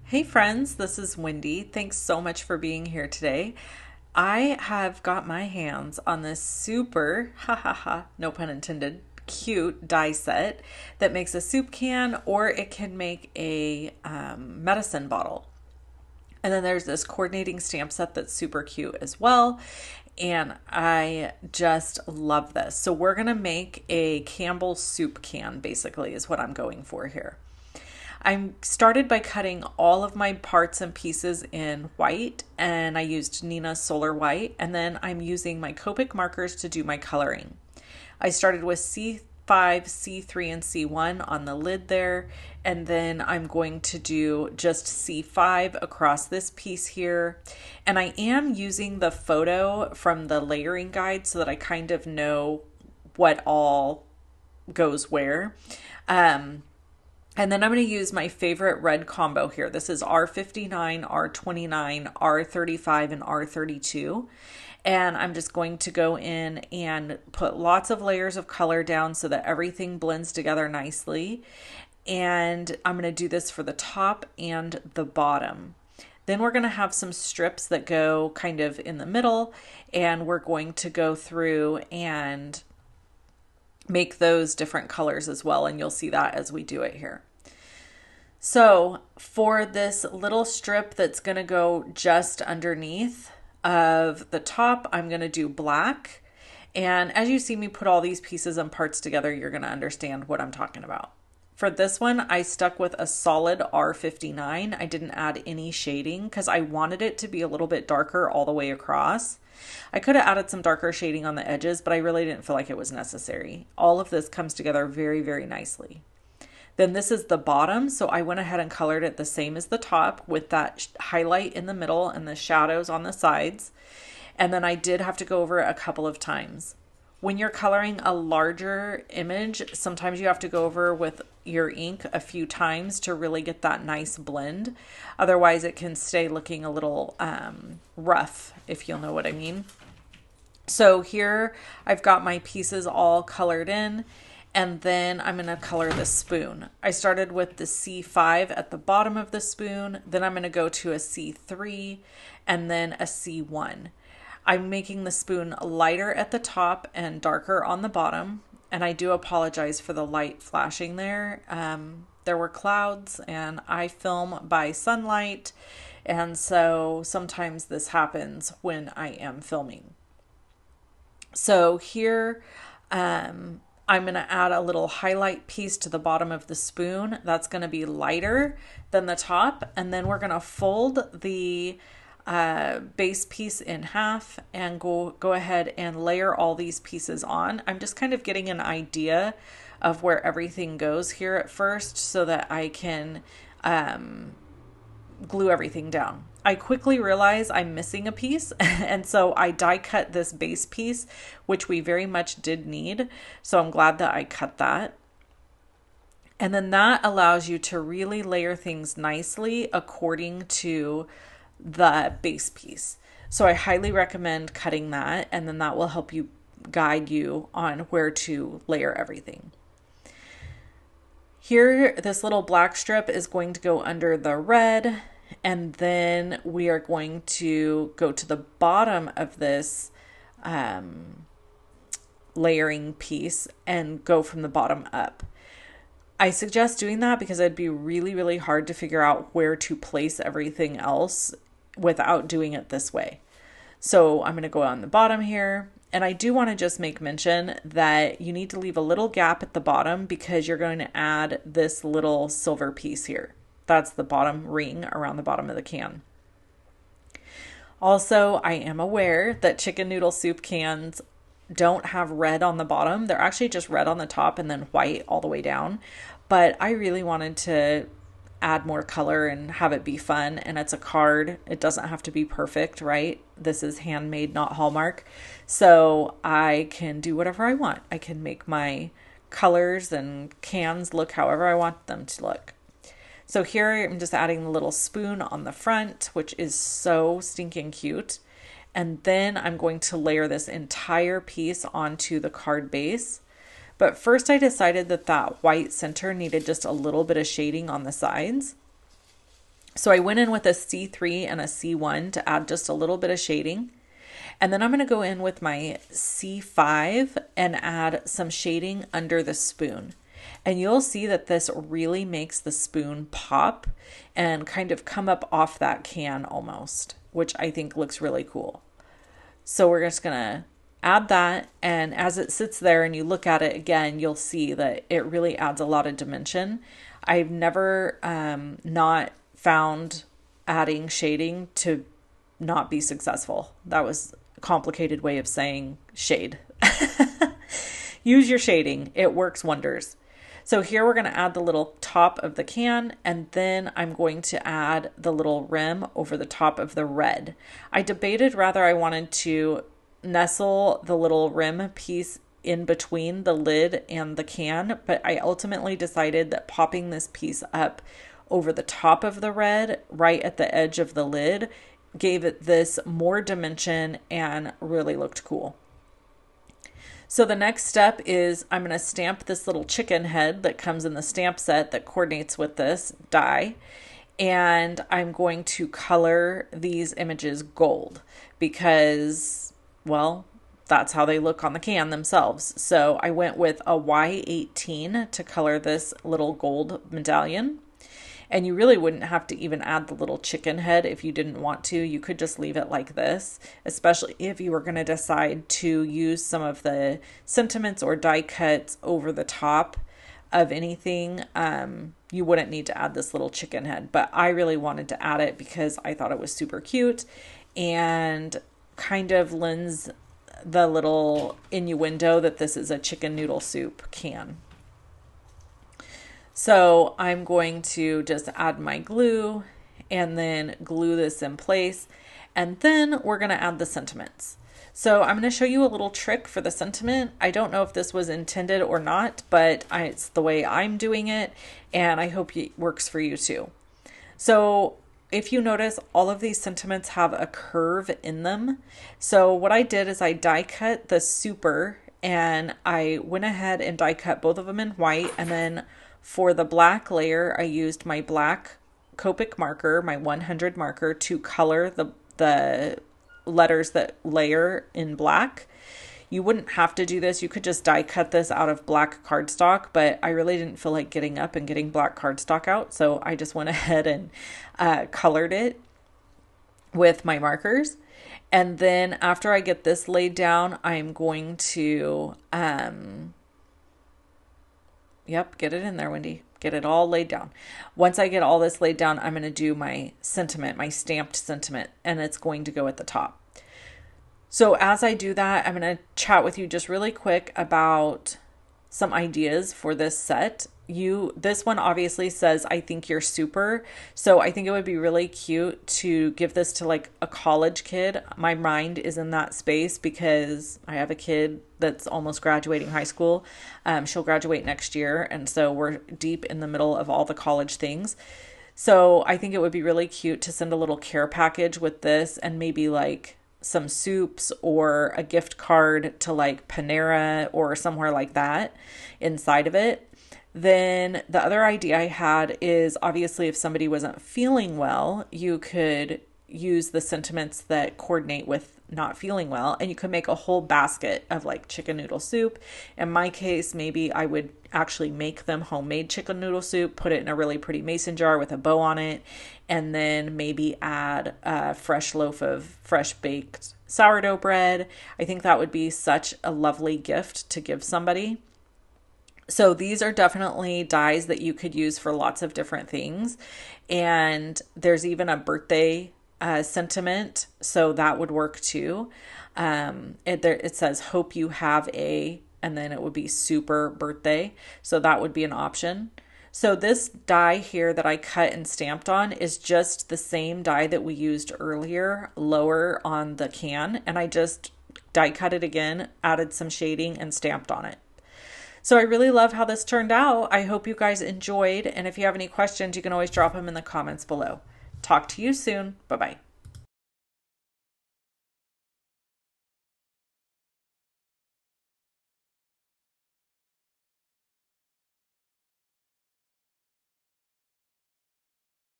Hey friends, this is Wendy. Thanks so much for being here today. I have got my hands on this super, ha ha ha, no pun intended, cute die set that makes a soup can or it can make a medicine bottle. And then there's this coordinating stamp set that's super cute as well. And I just love this. So we're going to make a Campbell's soup can, basically, is what I'm going for here. I started by cutting all of my parts and pieces in white, and I used Nina's Solar White, and then I'm using my Copic markers to do my coloring. I started with C5, C3, and C1 on the lid there, and then I'm going to do just C5 across this piece here. And I am using the photo from the layering guide so that I kind of know what all goes where. And then I'm going to use my favorite red combo here. This is R59, R29, R35, and R32. And I'm just going to go in and put lots of layers of color down so that everything blends together nicely. And I'm going to do this for the top and the bottom. Then we're going to have some strips that go kind of in the middle, and we're going to go through and make those different colors as well, and you'll see that as we do it here. So for this little strip that's going to go just underneath of the top, I'm going to do black. And as you see me put all these pieces and parts together, you're going to understand what I'm talking about. For this one, I stuck with a solid R59. I didn't add any shading because I wanted it to be a little bit darker all the way across. I could have added some darker shading on the edges, but I really didn't feel like it was necessary. All of this comes together very, very nicely. Then this is the bottom, so I went ahead and colored it the same as the top with that highlight in the middle and the shadows on the sides. And then I did have to go over it a couple of times. When you're coloring a larger image, sometimes you have to go over with your ink a few times to really get that nice blend. Otherwise, it can stay looking a little rough, if you'll know what I mean. So here I've got my pieces all colored in, and then I'm going to color the spoon. I started with the C5 at the bottom of the spoon, then I'm going to go to a C3 and then a C1. I'm making the spoon lighter at the top and darker on the bottom. And I do apologize for the light flashing there. There were clouds and I film by sunlight. And so sometimes this happens when I am filming. So here I'm going to add a little highlight piece to the bottom of the spoon. That's going to be lighter than the top. And then we're going to fold the base piece in half and go ahead and layer all these pieces on. I'm just kind of getting an idea of where everything goes here at first so that I can glue everything down. I quickly realize I'm missing a piece, and so I die cut this base piece, which we very much did need. So I'm glad that I cut that. And then that allows you to really layer things nicely according to the base piece. So I highly recommend cutting that, and then that will help you guide you on where to layer everything. Here, this little black strip is going to go under the red, and then we are going to go to the bottom of this layering piece and go from the bottom up. I suggest doing that because it'd be really, really hard to figure out where to place everything else without doing it this way. So I'm going to go on the bottom here. And I do want to just make mention that you need to leave a little gap at the bottom because you're going to add this little silver piece here. That's the bottom ring around the bottom of the can. Also, I am aware that chicken noodle soup cans don't have red on the bottom. They're actually just red on the top and then white all the way down. But I really wanted to add more color and have it be fun. And it's a card. It doesn't have to be perfect, right? This is handmade, not Hallmark. So I can do whatever I want. I can make my colors and cans look however I want them to look. So here I'm just adding the little spoon on the front, which is so stinking cute. And then I'm going to layer this entire piece onto the card base. But first I decided that that white center needed just a little bit of shading on the sides. So I went in with a C3 and a C1 to add just a little bit of shading. And then I'm going to go in with my C5 and add some shading under the spoon. And you'll see that this really makes the spoon pop and kind of come up off that can almost, which I think looks really cool. So we're just going to add that, and as it sits there and you look at it again, you'll see that it really adds a lot of dimension. I've never not found adding shading to not be successful. That was a complicated way of saying shade. Use your shading. It works wonders. So here we're going to add the little top of the can, and then I'm going to add the little rim over the top of the red. I debated whether I wanted to nestle the little rim piece in between the lid and the can, but I ultimately decided that popping this piece up over the top of the red, right at the edge of the lid, gave it this more dimension and really looked cool. So the next step is I'm going to stamp this little chicken head that comes in the stamp set that coordinates with this die. And I'm going to color these images gold because, well, that's how they look on the can themselves. So I went with a Y18 to color this little gold medallion. And you really wouldn't have to even add the little chicken head if you didn't want to. You could just leave it like this, especially if you were going to decide to use some of the sentiments or die cuts over the top of anything. You wouldn't need to add this little chicken head, but I really wanted to add it because I thought it was super cute and kind of lends the little innuendo that this is a chicken noodle soup can. So I'm going to just add my glue and then glue this in place. And then we're going to add the sentiments. So I'm going to show you a little trick for the sentiment. I don't know if this was intended or not, but it's the way I'm doing it. And I hope it works for you too. So if you notice, all of these sentiments have a curve in them. So what I did is I die cut the super, and I went ahead and die cut both of them in white, and then for the black layer, I used my black Copic marker, my 100 marker, to color the letters that layer in black. You wouldn't have to do this. You could just die cut this out of black cardstock, but I really didn't feel like getting up and getting black cardstock out. So I just went ahead and colored it with my markers. And then after I get this laid down, I'm going to get it in there, Wendy. Get it all laid down. Once I get all this laid down, I'm going to do my sentiment, my stamped sentiment, and it's going to go at the top. So as I do that, I'm going to chat with you just really quick about some ideas for this set. This one obviously says, I think you're super. So I think it would be really cute to give this to like a college kid. My mind is in that space because I have a kid that's almost graduating high school. She'll graduate next year. And so we're deep in the middle of all the college things. So I think it would be really cute to send a little care package with this and maybe like some soups or a gift card to like Panera or somewhere like that inside of it. Then the other idea I had is obviously if somebody wasn't feeling well, you could use the sentiments that coordinate with not feeling well, and you could make a whole basket of like chicken noodle soup. In my case, maybe I would actually make them homemade chicken noodle soup, put it in a really pretty mason jar with a bow on it, and then maybe add a fresh loaf of fresh baked sourdough bread. I think that would be such a lovely gift to give somebody. So these are definitely dies that you could use for lots of different things. And there's even a birthday sentiment, so that would work too. It says, hope you have a, and then it would be super birthday. So that would be an option. So this die here that I cut and stamped on is just the same die that we used earlier, lower on the can. And I just die cut it again, added some shading and stamped on it. So I really love how this turned out. I hope you guys enjoyed. And if you have any questions, you can always drop them in the comments below. Talk to you soon. Bye-bye.